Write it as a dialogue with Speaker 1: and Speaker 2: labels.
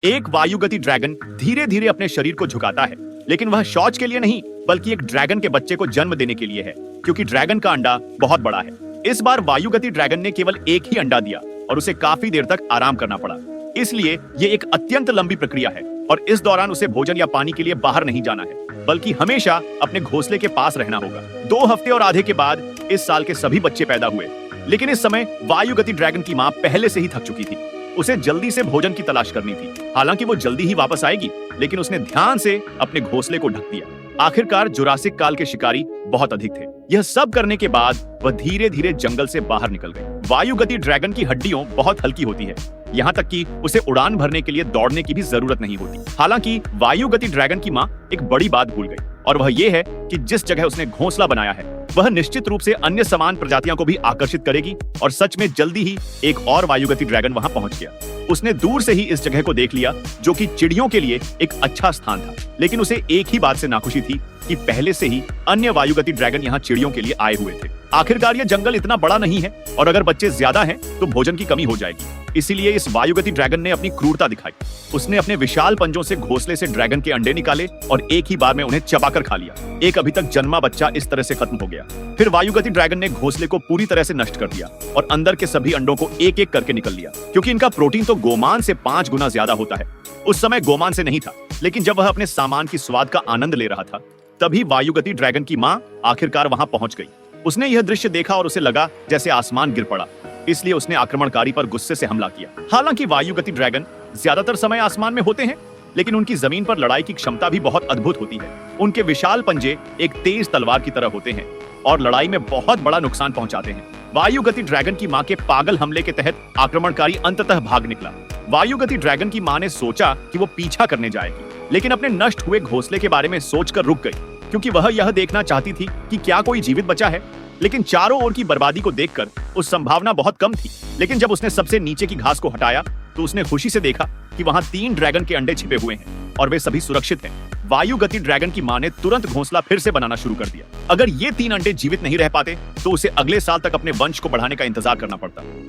Speaker 1: एक वायुगति ड्रैगन धीरे धीरे अपने शरीर को झुकाता है, लेकिन वह शौच के लिए नहीं बल्कि एक ड्रैगन के बच्चे को जन्म देने के लिए है, क्योंकि ड्रैगन का अंडा बहुत बड़ा है। इस बार वायुगति ड्रैगन ने केवल एक ही अंडा दिया और उसे काफी देर तक आराम करना पड़ा। इसलिए ये एक अत्यंत लंबी प्रक्रिया है और इस दौरान उसे भोजन या पानी के लिए बाहर नहीं जाना है, बल्कि हमेशा अपने घोंसले के पास रहना होगा। 2 हफ्ते और आधे के बाद इस साल के सभी बच्चे पैदा हुए, लेकिन इस समय वायुगति ड्रैगन की मां पहले से ही थक चुकी थी। उसे जल्दी से भोजन की तलाश करनी थी। हालांकि वो जल्दी ही वापस आएगी, लेकिन उसने ध्यान से अपने घोंसले को ढक दिया। आखिरकार जुरासिक काल के शिकारी बहुत अधिक थे। यह सब करने के बाद वह धीरे धीरे जंगल से बाहर निकल गई। वायुगति ड्रैगन की हड्डियों बहुत हल्की होती है, यहाँ तक कि उसे उड़ान भरने के लिए दौड़ने की भी जरूरत नहीं होती। हालांकि वायुगति ड्रैगन की मां एक बड़ी बात भूल गई, और वह ये है कि जिस जगह उसने घोंसला बनाया है वह निश्चित रूप से अन्य समान प्रजातियों को भी आकर्षित करेगी। और सच में जल्दी ही एक और वायुगति ड्रैगन वहां पहुंच गया। उसने दूर से ही इस जगह को देख लिया, जो कि चिड़ियों के लिए एक अच्छा स्थान था। लेकिन उसे एक ही बात से नाखुशी थी कि पहले से ही अन्य वायुगति ड्रैगन यहाँ चिड़ियों के लिए आए हुए थे। आखिरकार यह जंगल इतना बड़ा नहीं है, और अगर बच्चे ज्यादा हैं तो भोजन की कमी हो जाएगी। इसीलिए इस वायुगति ड्रैगन ने अपनी क्रूरता दिखाई। उसने अपने विशाल पंजों से घोंसले से ड्रैगन के अंडे निकाले और एक ही बार में उन्हें चबाकर खा लिया। एक अभी तक जन्मा बच्चा इस तरह से खत्म हो गया। फिर वायुगति ड्रैगन ने घोंसले को पूरी तरह से नष्ट कर दिया और अंदर के सभी अंडों को एक एक करके निकल लिया, क्योंकि इनका प्रोटीन तो गोमान से 5 गुना ज्यादा होता है। उस समय गोमान से नहीं था, लेकिन जब वह अपने सामान की स्वाद का आनंद ले रहा था, तभी वायुगति ड्रैगन की मां आखिरकार वहां पहुंच गई। उसने यह दृश्य देखा और उसे लगा जैसे आसमान गिर पड़ा। इसलिए उसने आक्रमणकारी पर गुस्से से हमला किया। हालांकि वायुगति ड्रैगन ज्यादातर समय आसमान में होते हैं, लेकिन उनकी जमीन पर लड़ाई की क्षमता भी बहुत अद्भुत होती है। उनके विशाल पंजे एक तेज तलवार की तरह होते हैं और लड़ाई में बहुत बड़ा नुकसान पहुंचाते हैं। वायुगति ड्रैगन की मां के पागल हमले के तहत आक्रमणकारी अंततः भाग निकला। वायुगति ड्रैगन की मां ने सोचा कि वो पीछा करने जाएगी, लेकिन अपने नष्ट हुए घोंसले के बारे में सोचकर रुक गई, क्योंकि वह यह देखना चाहती थी कि क्या कोई जीवित बचा है। लेकिन चारों ओर की बर्बादी को देखकर उस संभावना बहुत कम थी। लेकिन जब उसने सबसे नीचे की घास को हटाया तो उसने खुशी से देखा कि वहां 3 ड्रैगन के अंडे छिपे हुए हैं और वे सभी सुरक्षित हैं। वायुगति ड्रैगन की मां ने तुरंत घोंसला फिर से बनाना शुरू कर दिया। अगर ये 3 अंडे जीवित नहीं रह पाते तो उसे अगले साल तक अपने वंश को बढ़ाने का इंतजार करना पड़ता।